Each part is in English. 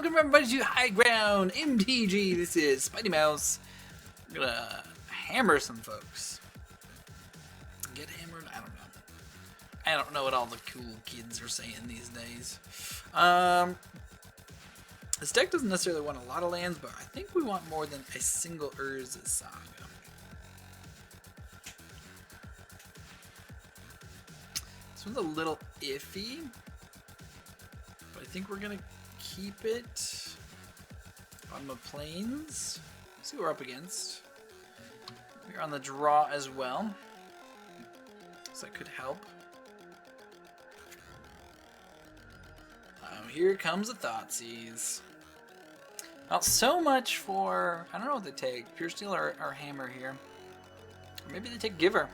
welcome everybody to High Ground MTG. This is Spidey Mouse. I'm gonna hammer some folks. Get hammered? I don't know. I don't know what all the cool kids are saying these days. This deck doesn't necessarily want a lot of lands, but I think we want more than a single Urza Saga. This one's a little iffy, but I think we're gonna keep it. Bottom of Plains. See what we're up against. We're on the draw as well, so that could help. Here comes the Thoughtseize. Not so much for, I don't know what they take, Pure Steel or Hammer here. Or maybe they take Giver.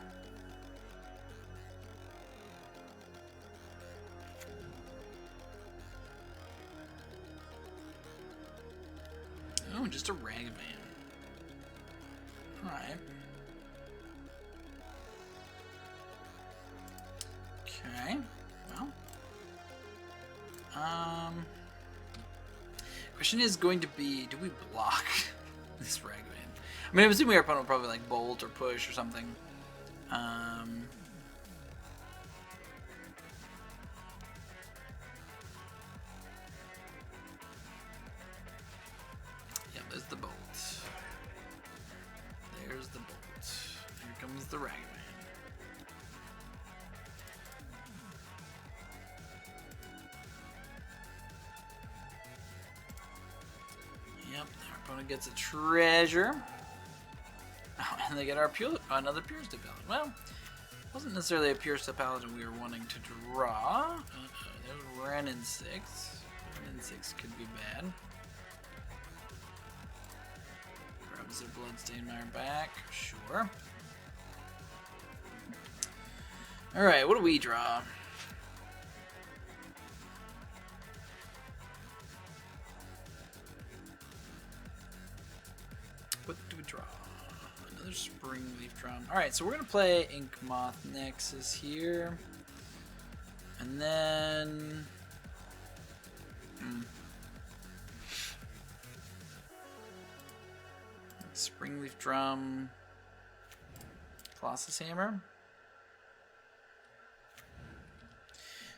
Oh, just a Ragavan. Alright. Okay. Well. Question is going to be, do we block this Ragavan? I mean, I'm assuming our opponent will probably like bolt or push or something. Yeah, there's the bolt. There's the bolt. Here comes the Ragavan. Yep, our opponent gets a treasure. Oh, and they get our another Pure Steel Paladin. Well, wasn't necessarily a Pure Steel Paladin we were wanting to draw. There's Ren in 6. Ren in 6 could be bad. Grabs their Bloodstained Mire back. Sure. Alright, what do we draw? What do we draw? Another Springleaf Drum. Alright, so we're going to play Inkmoth Nexus here. And then... Springleaf Drum. Colossus Hammer.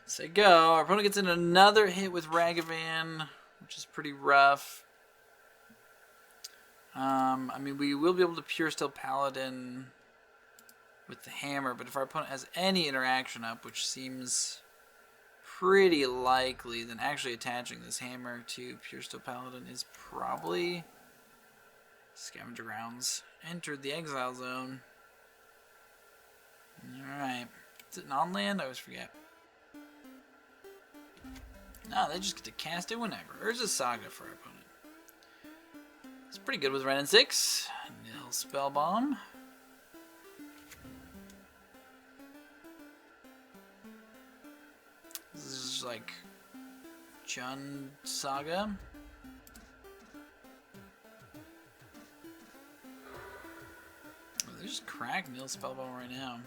Say go. Our opponent gets in another hit with Ragavan, which is pretty rough. I mean, we will be able to Pure Steel Paladin with the hammer, but if our opponent has any interaction up, which seems pretty likely, then actually attaching this hammer to Pure Steel Paladin is probably Scavenger Grounds. Entered the Exile Zone. Alright. Is it non-land? I always forget. No, they just get to cast it whenever. Urza Saga for our opponent. It's pretty good with Ren and 6. Nil Spell Bomb. This is like Jund Saga. Oh, they just cracked Nil Spell Bomb right now.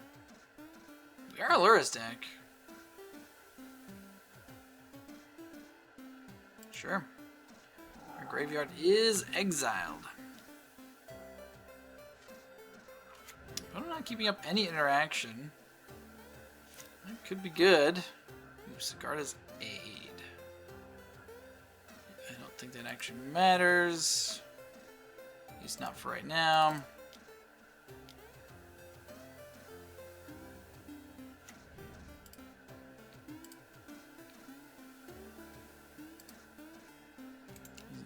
We are a Lurrus deck. Sure. Our graveyard is exiled. But I'm not keeping up any interaction. That could be good. Ooh, Sigarda's Aid. I don't think that actually matters. At least not for right now.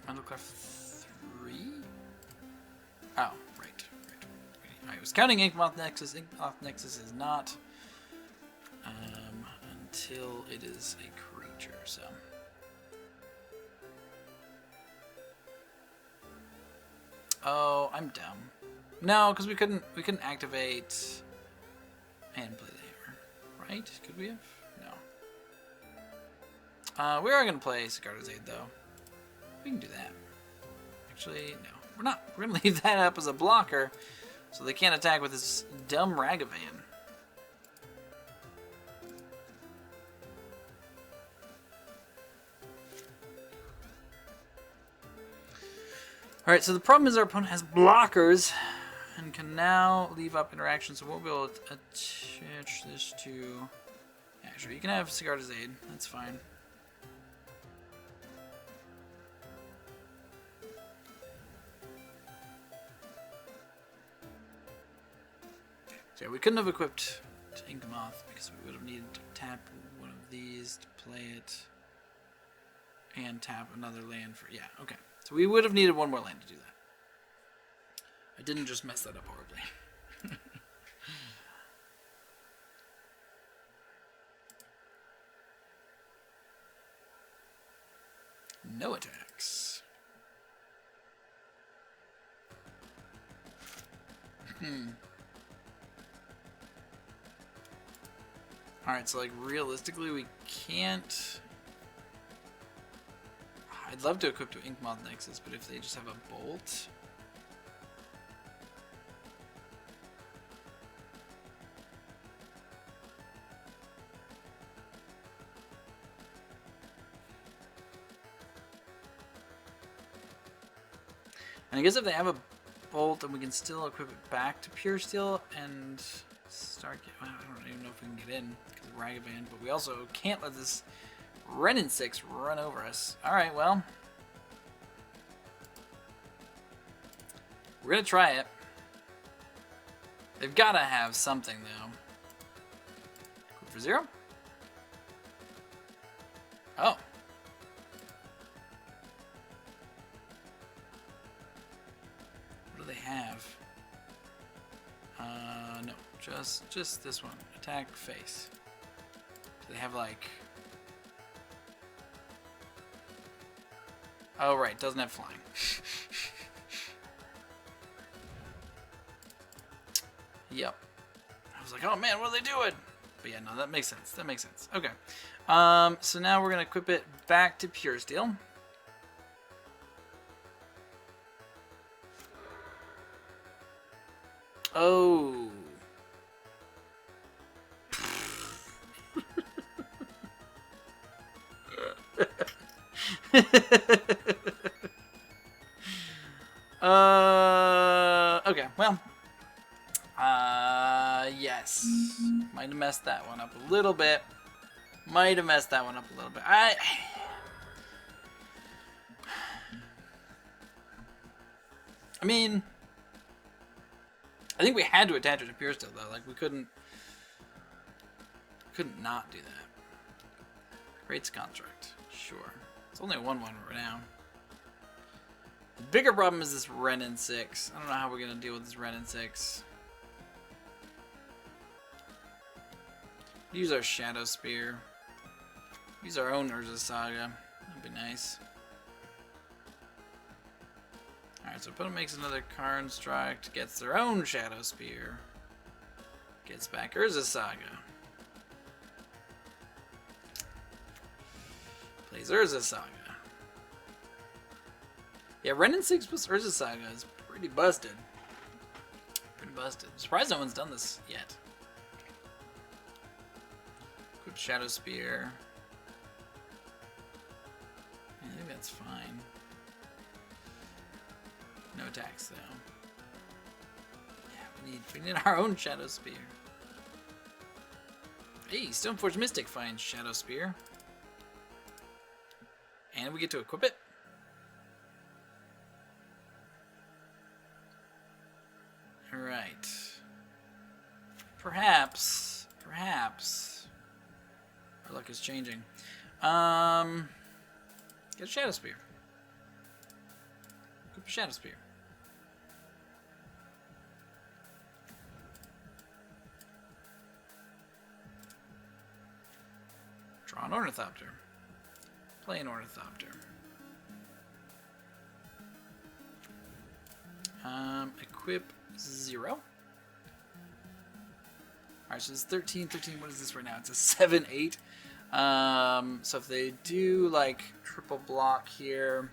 Underclef 3? Oh, right. I was counting Inkmoth Nexus. Inkmoth Nexus is not until it is a creature, so. Oh, I'm dumb. No, because we couldn't activate and play the hammer. Right? Could we have? No. We are gonna play Sigarda's Aid though. We can do that. Actually, no. We're not. We're going to leave that up as a blocker so they can't attack with this dumb Ragavan. Alright, so the problem is our opponent has blockers and can now leave up interactions, so we'll be able to attach this to... Yeah, sure, you can have Sigarda's Aid. That's fine. So yeah, we couldn't have equipped Inkmoth because we would have needed to tap one of these to play it and tap another land for... Yeah, okay. So we would have needed one more land to do that. I didn't just mess that up horribly. No attacks. Alright, so like realistically we can't... I'd love to equip to Inkmoth Nexus, but if they just have a bolt... And I guess if they have a bolt, then we can still equip it back to Pure Steel and start... I don't even know if we can get in because of Ragavan, but we also can't let this Renin 6 run over us. Alright, well. We're going to try it. They've got to have something, though. Equip for 0? Oh. What do they have? No. Just this one. Attack face. Do they have, like... Oh, right. Doesn't have flying. Yep. I was like, oh man, what are they doing? But yeah, no, that makes sense. That makes sense. Okay. So now we're going to equip it back to Pure Steel. Oh. Okay, well. Yes. Might have messed that one up a little bit. I mean, I think we had to attach it to Pure Steel, though. Like, we couldn't not do that. Rates Construct. Sure. It's only a 1/1 right now. The bigger problem is this Renin 6. I don't know how we're going to deal with this Renin 6. Use our Shadow Spear. Use our own Urza Saga. That'd be nice. Alright, so opponent makes another construct, gets their own Shadow Spear. Gets back Urza Saga. Plays Urza Saga. Yeah, Renin 6 plus Urza Saga is pretty busted. Pretty busted. I'm surprised no one's done this yet. Equip Shadow Spear. I think that's fine. No attacks though. Yeah, we need our own Shadow Spear. Hey, Stoneforge Mystic finds Shadow Spear. And we get to equip it. Alright. Perhaps our luck is changing. Get a Shadow Spear. Equip a Shadow Spear. Draw an Ornithopter. Play an Ornithopter. Equip 0. Alright, so it's 13. What is this right now? It's a 7/8. So if they do like triple block here,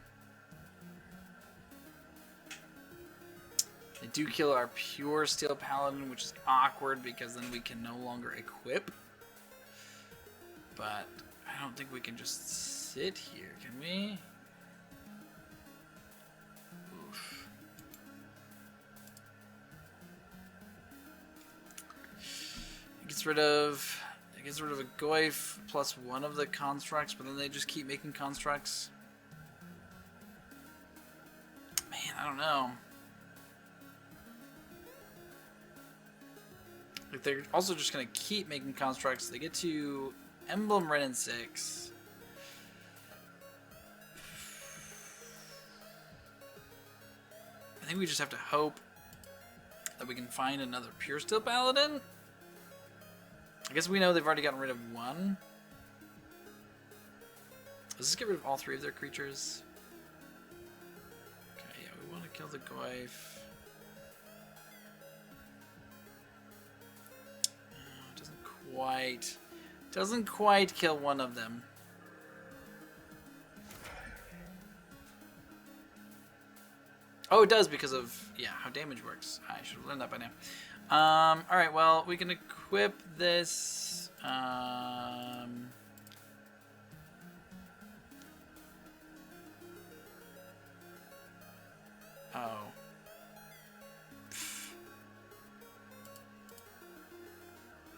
they do kill our Pure Steel Paladin, which is awkward because then we can no longer equip. But I don't think we can just sit here, can we? Oof. gets rid of a Goyf plus one of the constructs, but then they just keep making constructs. Man, I don't know. Like, they're also just gonna keep making constructs. They get to Emblem Ren and 6. I think we just have to hope that we can find another Pure Steel Paladin. I guess we know they've already gotten rid of one. Let's just get rid of all three of their creatures. Okay, yeah, we want to kill the Goyf. Doesn't quite kill one of them. Oh, it does because of, yeah, how damage works. I should have learned that by now. Alright, well, we can equip this. Oh.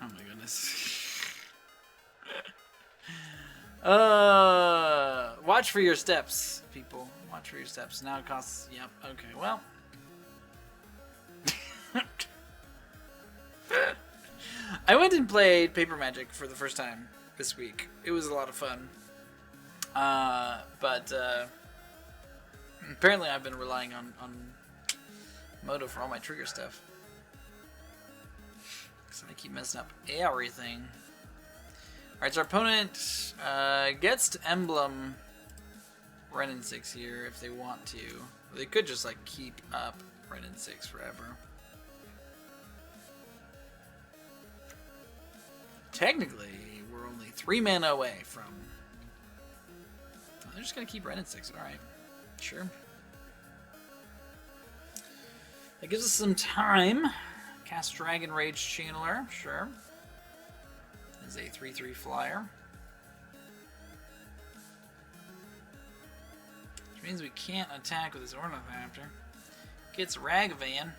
Oh my goodness. Watch for your steps, people. Watch for your steps. Now it costs... Yep, okay, well. I went and played Paper Magic for the first time this week. It was a lot of fun. But apparently I've been relying on Moto for all my trigger stuff. So I keep messing up everything. Alright, so our opponent gets to Emblem Ren and 6 here if they want to. They could just like keep up Ren and 6 forever. Technically, we're only 3 mana away from... Oh, they're just going to keep Ren and 6. Alright, sure. That gives us some time. Cast Dragon Rage Channeler, sure. Is a 3/3 flyer. Which means we can't attack with his Ornithopter. Gets Ragavan.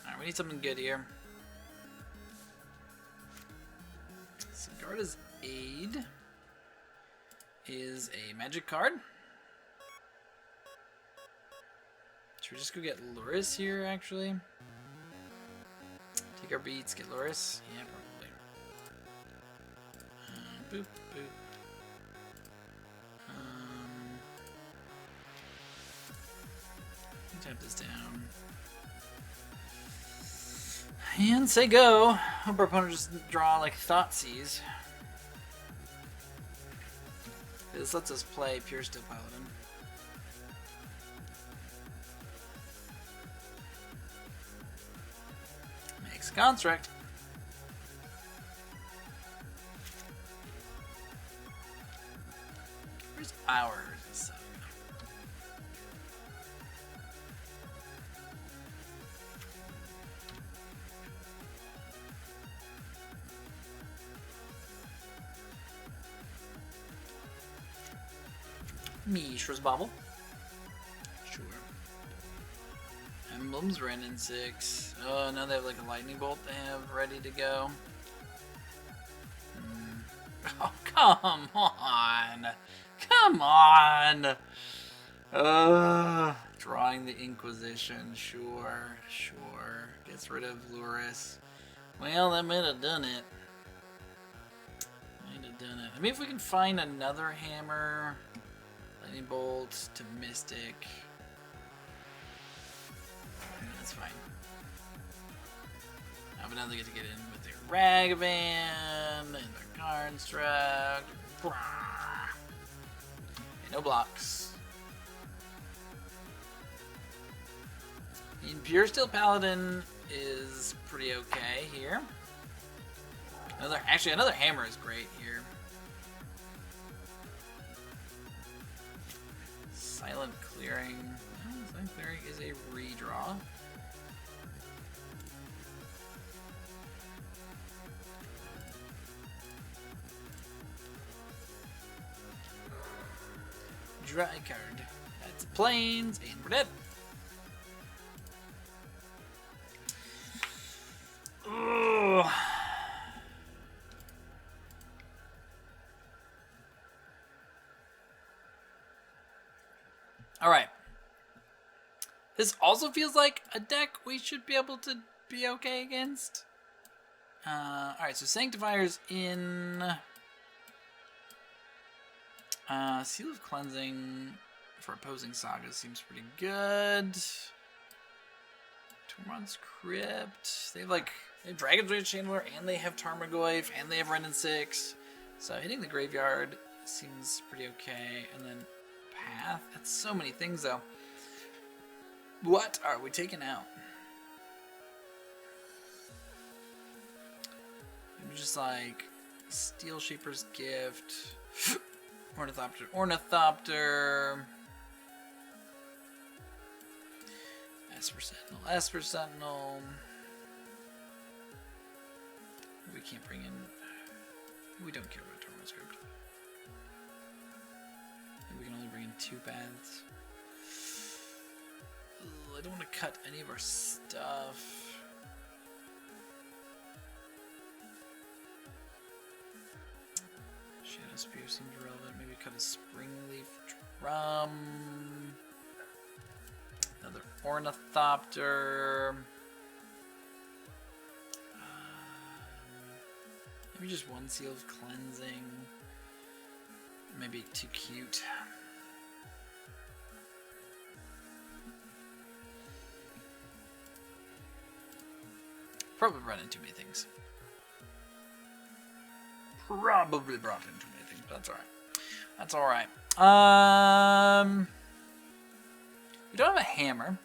Alright, we need something good here. Sigarda's Aid is a magic card. Should we just go get Lurrus here, actually? Take our beats, get Lurrus? Yeah, probably. Boop, boop. Tap this down. And say go. Hope our opponent just draw like Thoughtseize. This lets us play Pure Steel Paladin. Makes a construct. Where's ours? Mishra's Bobble. Sure. Emblems, Ren and 6. Oh, now they have like a lightning bolt they have ready to go. Oh, come on. Come on. Drawing the Inquisition. Sure, sure. Gets rid of Lurrus. Well, that might have done it. Might have done it. I mean, if we can find another hammer... Lightning Bolt to Mystic. That's fine. But now they get to get in with their Ragavan and their Construct. And no blocks. And Pure Steel Paladin is pretty okay here. Another hammer is great here. Silent Clearing. Silent Clearing is a redraw. Dry card. That's Plains, and we're dead. Alright. This also feels like a deck we should be able to be okay against. Alright, so Sanctifier's in. Seal of Cleansing for opposing sagas seems pretty good. Tormod's Crypt. They have Dragon's Rage Chandler, and they have Tarmogoyf, and they have Ren and 6. So hitting the graveyard seems pretty okay. And then Path. That's so many things, though. What are we taking out? Maybe just like Steel Shaper's Gift, Ornithopter, Esper Sentinel. We can't bring in. We don't care about Tormod's Crypt. We can only bring in 2 paths. I don't want to cut any of our stuff. Shadow Spear seems relevant. Maybe cut a Springleaf Drum. Another Ornithopter. Maybe just 1 Seal of Cleansing. Maybe too cute. Probably brought in too many things. We don't have a hammer.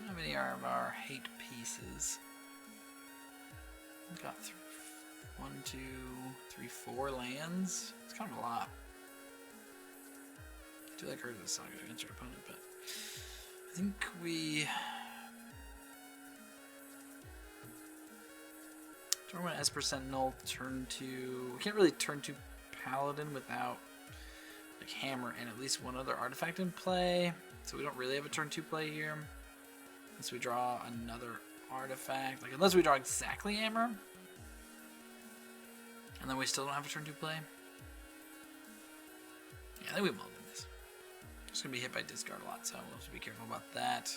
How many are of our hate pieces? We've got 1, 2, 3, 4 lands. It's kind of a lot. I do like Urza Saga against your opponent, but I think we Dormant Esper Sentinel, turn 2. We can't really turn 2 Paladin without like hammer and at least 1 other artifact in play. So we don't really have a turn 2 play here. Unless we draw another artifact. Like unless we draw exactly hammer. And then we still don't have a turn 2 play. Yeah, I think we mulligan this. Just gonna be hit by discard a lot, so we'll have to be careful about that.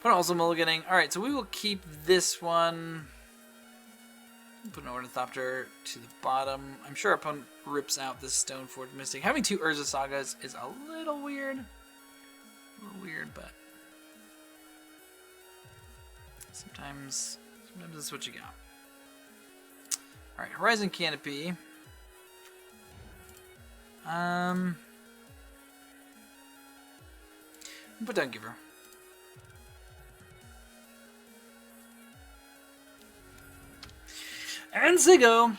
But also mulliganing. Alright, so we will keep this one. Put an Ornithopter to the bottom. I'm sure our opponent rips out this Stoneforge Mystic. Having 2 Urza Sagas is a little weird. But sometimes that's what you got. Alright, Horizon Canopy. Put down Giver. And Zigo.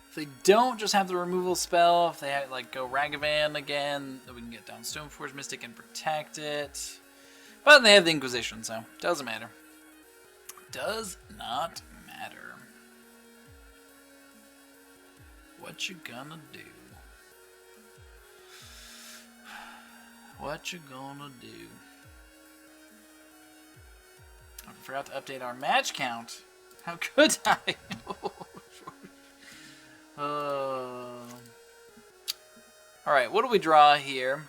If they don't just have the removal spell, if they have, like go Ragavan again, then we can get down Stoneforge Mystic and protect it. But they have the Inquisition, so doesn't matter. Does not matter. What you gonna do? What you gonna do? I forgot to update our match count. How could I? Alright, what do we draw here?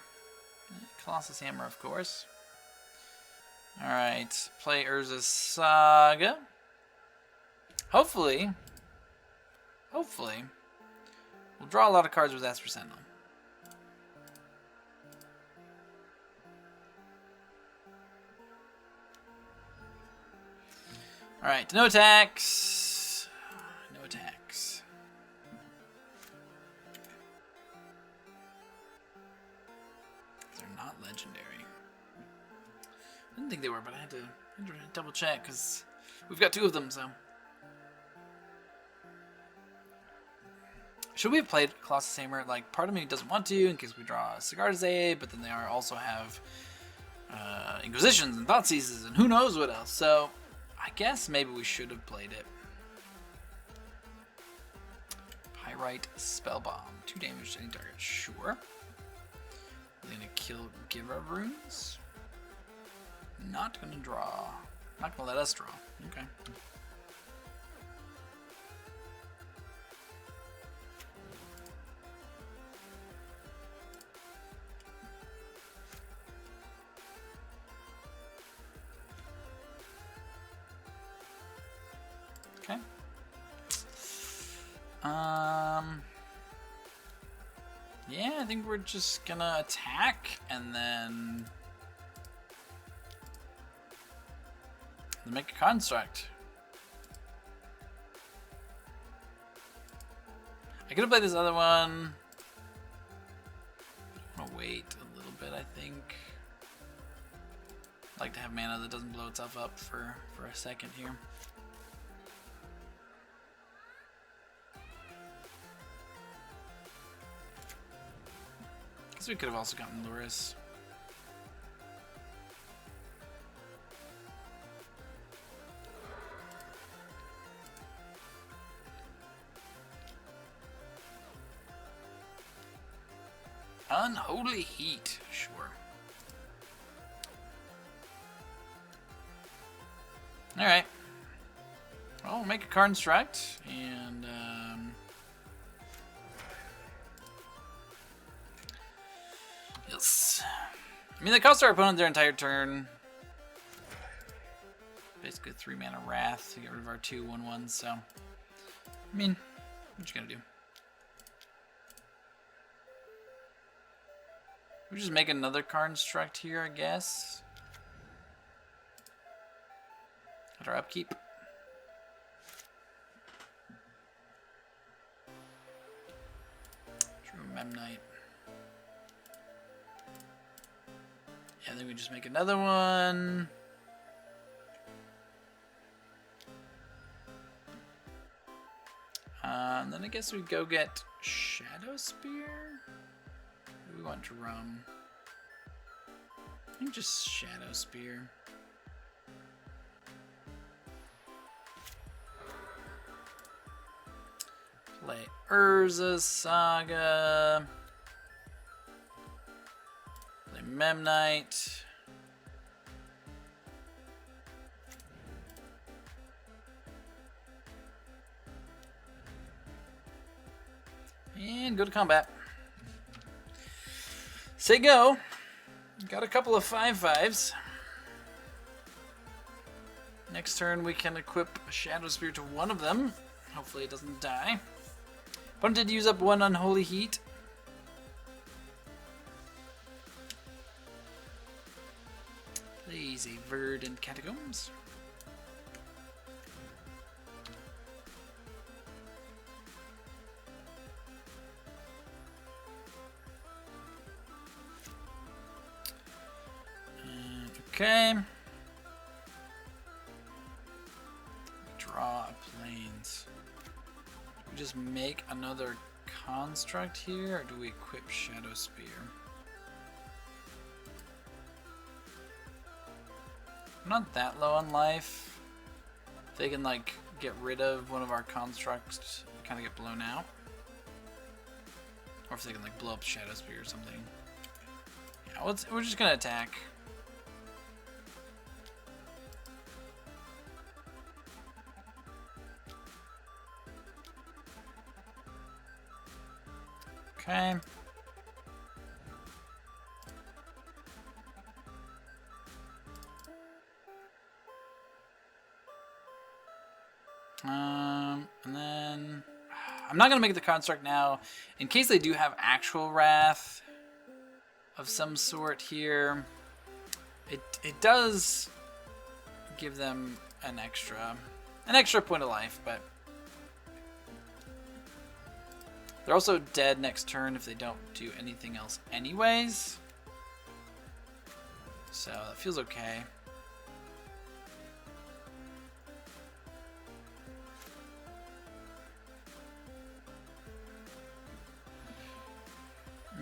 Colossus Hammer, of course. Alright, play Urza Saga. Hopefully, we'll draw a lot of cards with Esper Sentinel. Alright, no attacks. No attacks. They're not legendary. I didn't think they were, but I had to double check because we've got 2 of them, so. Should we have played Colossus Hammer? Like, part of me doesn't want to in case we draw a Sigarda's, but then they also have Inquisitions and Thoughtseizes and who knows what else. So, I guess maybe we should have played it. Pyrite Spellbomb. 2 damage to any target. Sure. We're gonna kill Giver Runes. Not gonna draw. Not gonna let us draw. Okay. Okay. Yeah, I think we're just gonna attack and then make a construct. I could have played this other one. I'm gonna wait a little bit, I think. I'd like to have mana that doesn't blow itself up for a second here. We could have also gotten Lurrus. Unholy Heat, sure. Alright. Well, we'll make a construct and yes. I mean, they cost our opponent their entire turn. Basically 3 mana Wrath to get rid of our 2/1/1s, so. I mean, what you gonna do? We just make another construct here, I guess. At our upkeep. True Memnite. Yeah, then we just make another one. And then I guess we go get Shadow Spear. We want Drum. I think just Shadow Spear. Play Urza Saga. Play Memnite. And go to combat. Say go. Got a couple of 5/5s. Next turn we can equip a Shadow Spear to one of them. Hopefully it doesn't die. Opponent did use up one Unholy Heat. Plays a Verdant Catacombs. Okay. Draw a Plains. Do we just make another construct here, or do we equip Shadow Spear? I'm not that low on life. If they can like get rid of one of our constructs, kind of get blown out. Or if they can like blow up Shadow Spear or something. Yeah, we're just gonna attack. Okay. And then I'm not gonna make the construct now in case they do have actual Wrath of some sort here. It does give them an extra point of life, but they're also dead next turn if they don't do anything else anyways. So that feels okay.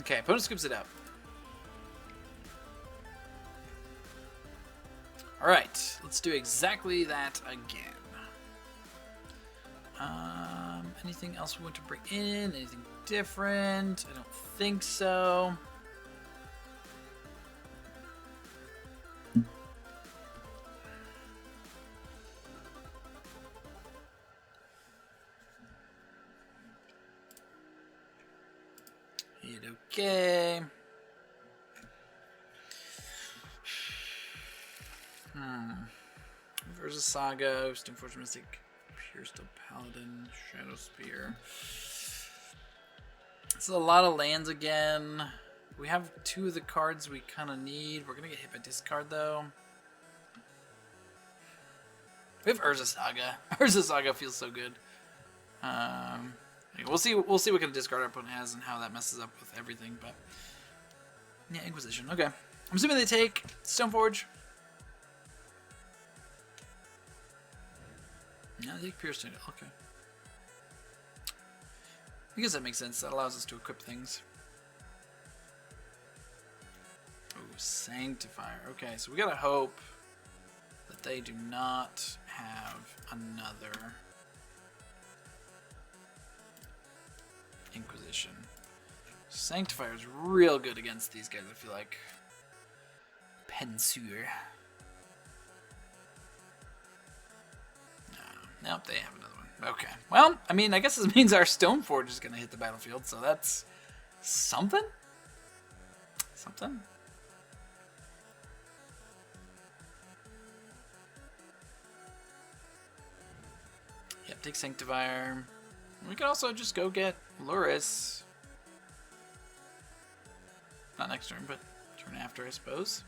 Okay, opponent scoops it up. Alright, let's do exactly that again. Anything else we want to bring in? Anything different? I don't think so. Okay. Urza Saga, Stoneforge Mystic, Pure Steel Paladin, Shadow Spear. This is a lot of lands again. We have 2 of the cards we kind of need. We're gonna get hit by discard though. We have Urza Saga. Urza Saga feels so good. We'll see. We'll see what kind of discard our opponent has and how that messes up with everything. But yeah, Inquisition. Okay, I'm assuming they take Stoneforge. Yeah, they take Pure Steel. Okay. I guess that makes sense. That allows us to equip things. Oh, Sanctifier. Okay, so we gotta hope that they do not have another Inquisition. Sanctifier is real good against these guys, I feel like. Pensure. Nope, they have another one. Okay. Well, I mean, I guess this means our Stoneforge is going to hit the battlefield, so that's something? Something? Yep, take Sanctifier. We could also just go get Lurrus. Not next turn, but turn after, I suppose.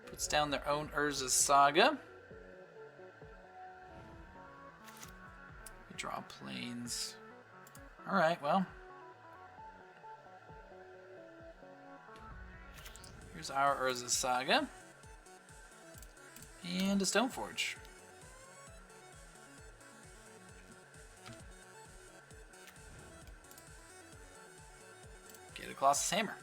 Puts down their own Urza Saga. We draw planes. Alright, well. Here's our Urza Saga. And a Stoneforge. Get a Colossus Hammer.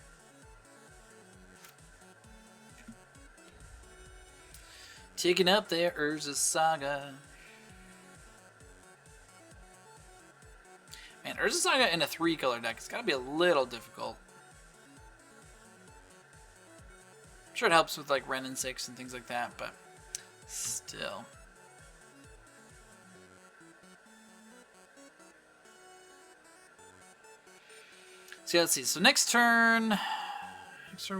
Taking up their Urza Saga. Man, Urza Saga in a 3-color deck, it's gotta be a little difficult. I'm sure it helps with like Ren and 6 and things like that, but still. So yeah, let's see. So next turn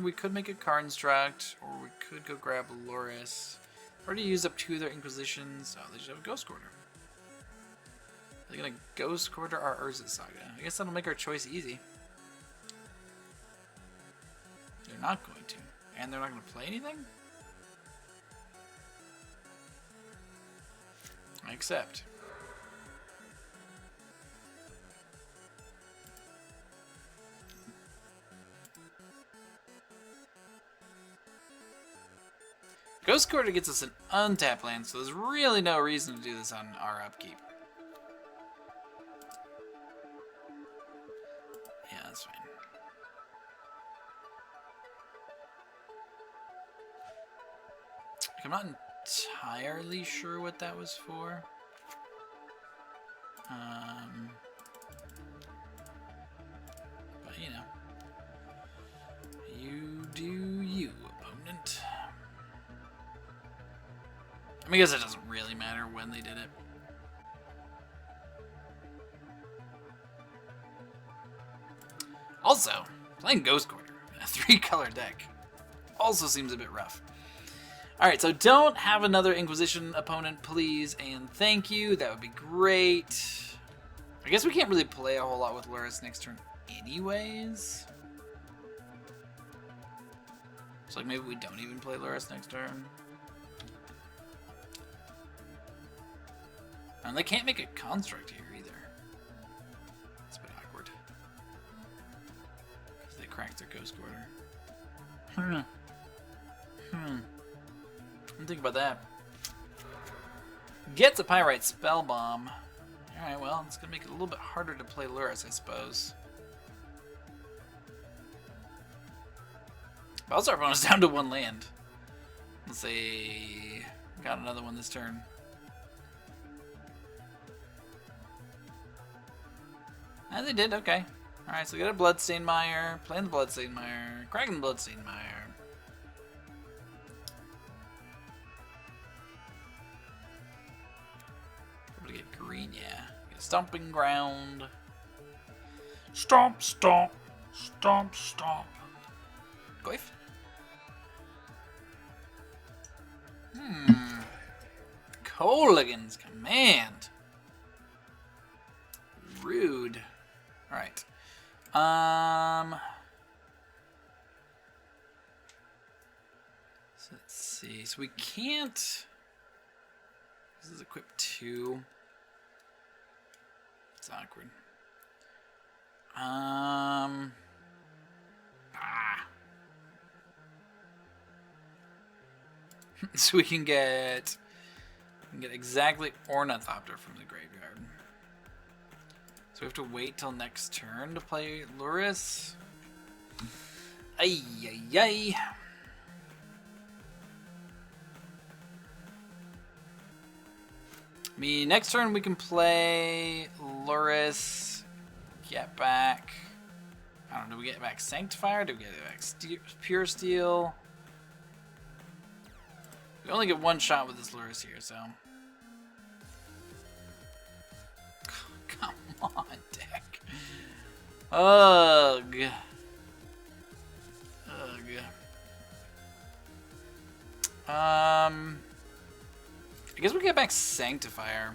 we could make a Construct, or we could go grab a Lurrus. Already used up 2 of their Inquisitions. Oh, they should have a Ghost Quarter. They're gonna Ghost Quarter our Urza Saga. I guess that'll make our choice easy. They're not going to. And they're not gonna play anything? I accept. Ghost Quarter gets us an untapped land, so there's really no reason to do this on our upkeep. Yeah, that's fine. I'm not entirely sure what that was for. But you know. You do you, opponent. I mean, I guess it doesn't really matter when they did it. Also, playing Ghost Quarter in a 3-color deck also seems a bit rough. Alright, so don't have another Inquisition opponent, please, and thank you. That would be great. I guess we can't really play a whole lot with Lurrus next turn anyways. So like maybe we don't even play Lurrus next turn. And they can't make a Construct here either. It's a bit awkward. Because they cracked their Ghost Quarter. Think about that. Gets a Pyrite Spell Bomb. Alright, well, it's going to make it a little bit harder to play Lurrus, I suppose. But also our opponent's down to 1 land. Let's see. Got another one this turn. And they did, okay. Alright, so we got a Bloodstained Mire, playing the Bloodstained Mire, cracking the Bloodstained Mire. Able to get green, yeah. Get a Stomping Ground. Stomp, stomp, stomp, stomp. Goif. Coligan's Command. Rude. Alright. So let's see. So we can't. This is equip 2. It's awkward. So we can get exactly Ornithopter from the graveyard. So we have to wait till next turn to play Lurrus. Ay ay ay. I mean, next turn we can play Lurrus. Get back. I don't know. Do we get back Sanctifier? Do we get back Pure Steel? We only get one shot with this Lurrus here, so. Come on, deck. Ugh. Ugh. I guess we get back Sanctifier.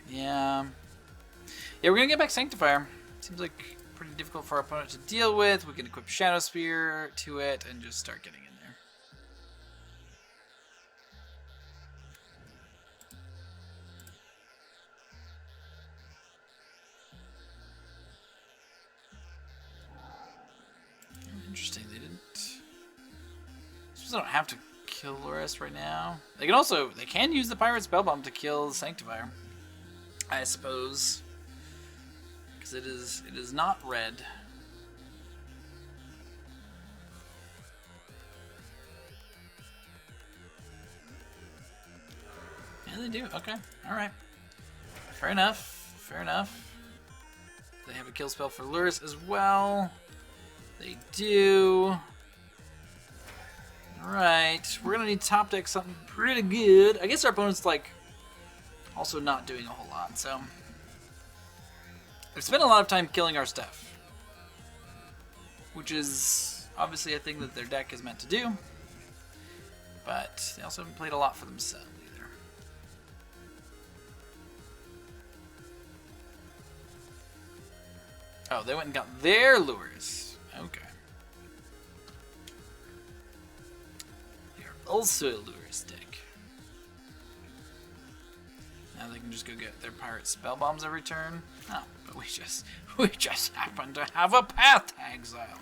Yeah, we're gonna get back Sanctifier. Seems like pretty difficult for our opponent to deal with. We can equip Shadow Spear to it and just start getting in there. Interesting, they didn't. I suppose I don't have to kill Lurrus right now. They can use the Pirate Spellbomb to kill Sanctifier, I suppose, because it is not red. Yeah, they do. Okay, all right, fair enough. Fair enough. They have a kill spell for Lurrus as well. They do. All right, we're gonna need top deck something pretty good. I guess our opponent's like also not doing a whole lot, so they've spent a lot of time killing our stuff, which is obviously a thing that their deck is meant to do, but they also haven't played a lot for themselves either. Oh, they went and got their Lurrus. Okay. They're also a Lurrus deck. Now they can just go get their pirate spell bombs every turn. Oh, but we just happen to have a Path to Exile.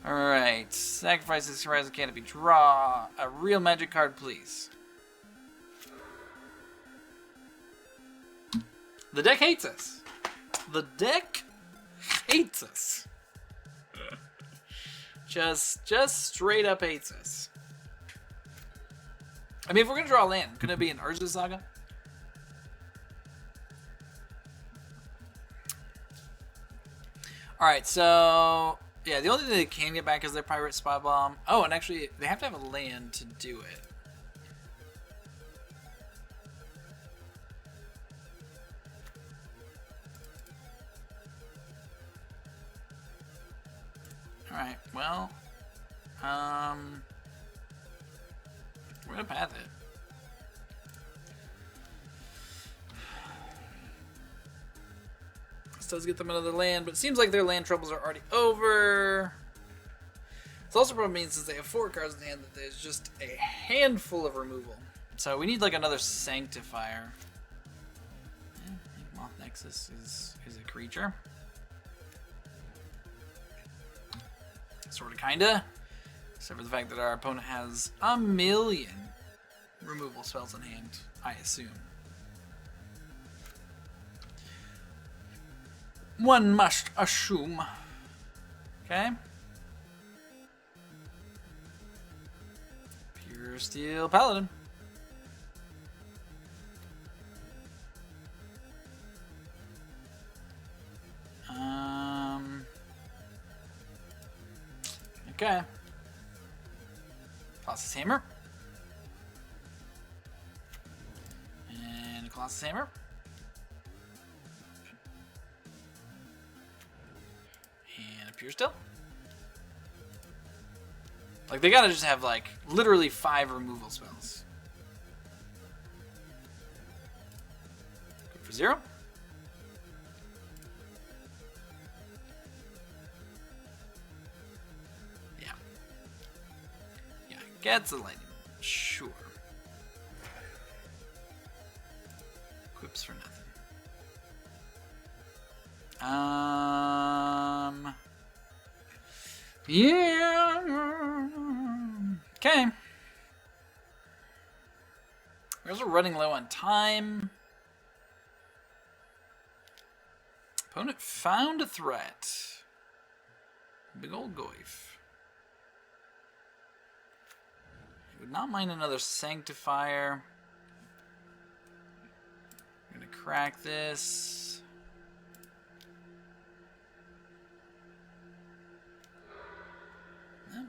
Alright. Sacrifice this Horizon Canopy. Draw a real magic card, please. The deck hates us. The deck hates us. Just straight up hates us. I mean, if we're gonna draw a land, couldn't it be an Urza Saga? Alright, so yeah, the only thing they can get back is their Pirate Spy Bomb. Oh, and actually, they have to have a land to do it. Alright, well, we're gonna path it. This does get them another land, but it seems like their land troubles are already over. This also probably means since they have 4 cards in hand that there's just a handful of removal. So we need like another Sanctifier. Yeah, Moth Nexus is a creature. Sorta, kinda. Except for the fact that our opponent has a million removal spells in hand, I assume. One must assume. Okay. Pure Steel Paladin. Okay. Colossus Hammer. And a Colossus Hammer. And a Pure Still. Like, they gotta just have, like, literally 5 removal spells. Good for 0. Yeah. Yeah, gets a lightning. Sure. Equips for nothing. Yeah. Okay. We're also running low on time. Opponent found a threat. Big old Goyf. Would not mind another Sanctifier. I'm gonna crack this.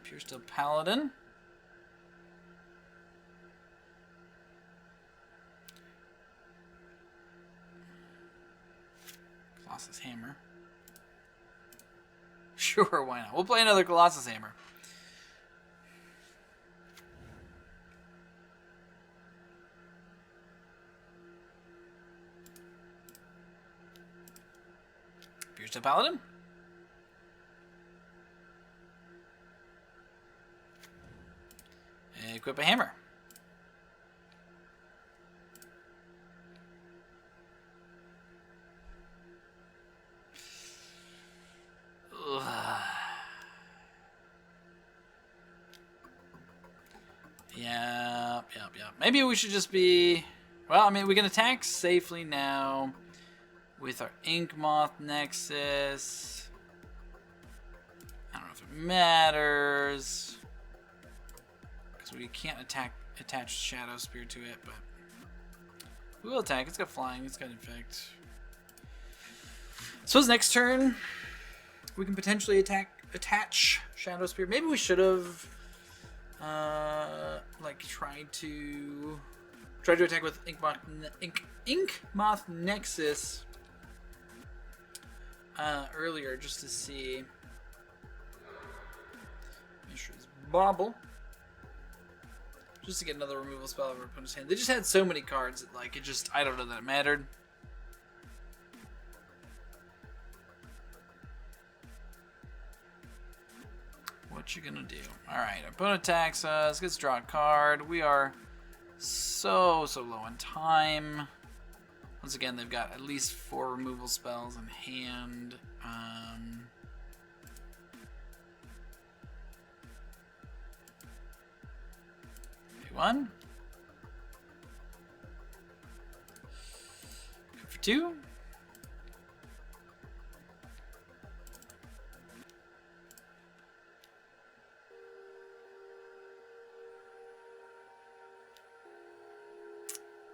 Pure Still Paladin. Colossus Hammer. Sure, why not? We'll play another Colossus Hammer. Pure Still Paladin. Equip a hammer. Ugh. Yep. Maybe we should just be... Well, I mean, we can attack safely now with our Ink Moth Nexus. I don't know if it matters. We can't attach Shadow Spear to it, but we will attack. It's got flying. It's got infect. So next turn, we can potentially attach Shadow Spear. Maybe we should have like tried to attack with Ink Moth Nexus earlier, just to see. Mishra's Bauble. Just to get another removal spell out of our opponent's hand. They just had so many cards that, like, it just, I don't know that it mattered. What you gonna do? Alright, our opponent attacks us, gets to draw a card. We are so low on time. Once again, they've got at least 4 removal spells in hand. One. Go for 2.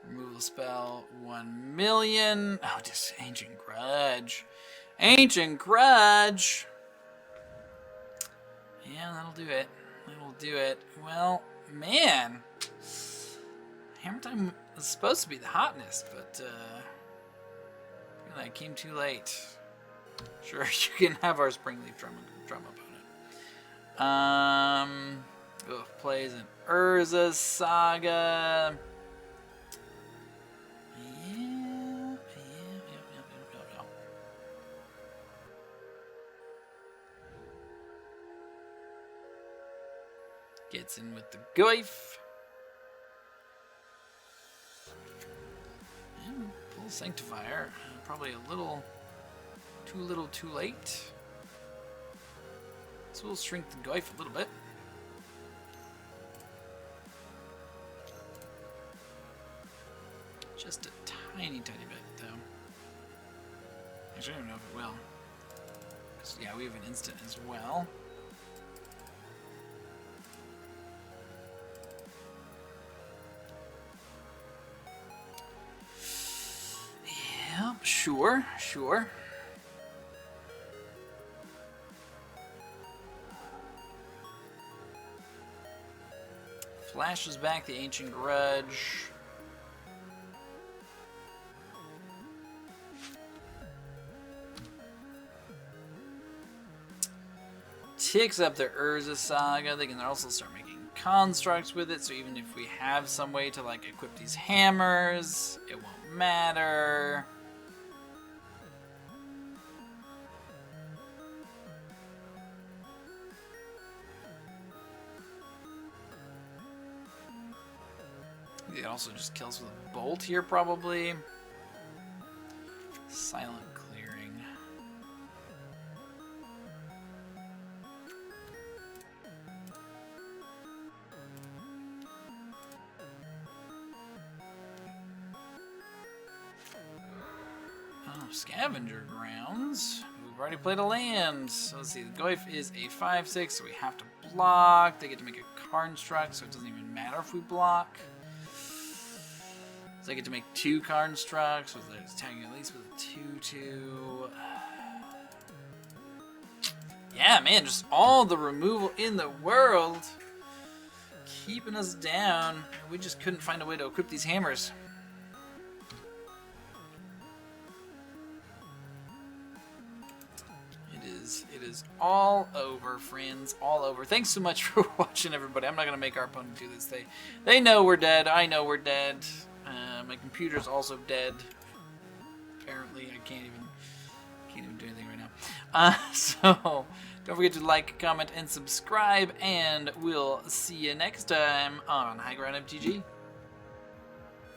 Removal spell 1,000,000. Oh, just Ancient Grudge. Ancient Grudge. Yeah, that'll do it. That'll do it. Well, man. Hammer Time was supposed to be the hotness, but I came too late. Sure, you can have our Springleaf drum opponent. Plays an Urza Saga. Yeah. Gets in with the Goyf. And full Sanctifier. Probably a little too late. So we'll shrink the Goyf a little bit. Just a tiny bit, though. Actually, I don't know if it will. 'Cause, yeah, we have an instant as well. Yep, sure. flashes back the Ancient Grudge. Ticks up their Urza Saga. They can also start making constructs with it, so even if we have some way to like equip these hammers, it won't matter. It also just kills with a bolt here, probably. Silent clearing. Oh, scavenger grounds. We've already played a land. So let's see. The Goyf is a 5/6, so we have to block. They get to make a construct, so it doesn't even matter if we block. So I get to make 2 constructs, with attacking at least with a 2/2. Yeah, man, just all the removal in the world keeping us down. We just couldn't find a way to equip these hammers. It is all over, friends. All over. Thanks so much for watching, everybody. I'm not gonna make our opponent do this. They know we're dead. I know we're dead. My computer's also dead. Apparently, I can't even do anything right now. So don't forget to like, comment, and subscribe, and we'll see you next time on High Ground MTG.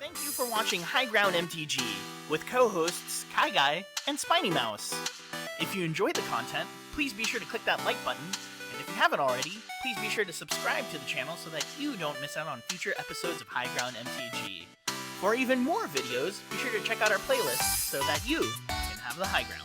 Thank you for watching High Ground MTG with co-hosts Kai Guy and Spiny Mouse. If you enjoyed the content, please be sure to click that like button, and if you haven't already, please be sure to subscribe to the channel so that you don't miss out on future episodes of High Ground MTG. For even more videos, be sure to check out our playlists so that you can have the high ground.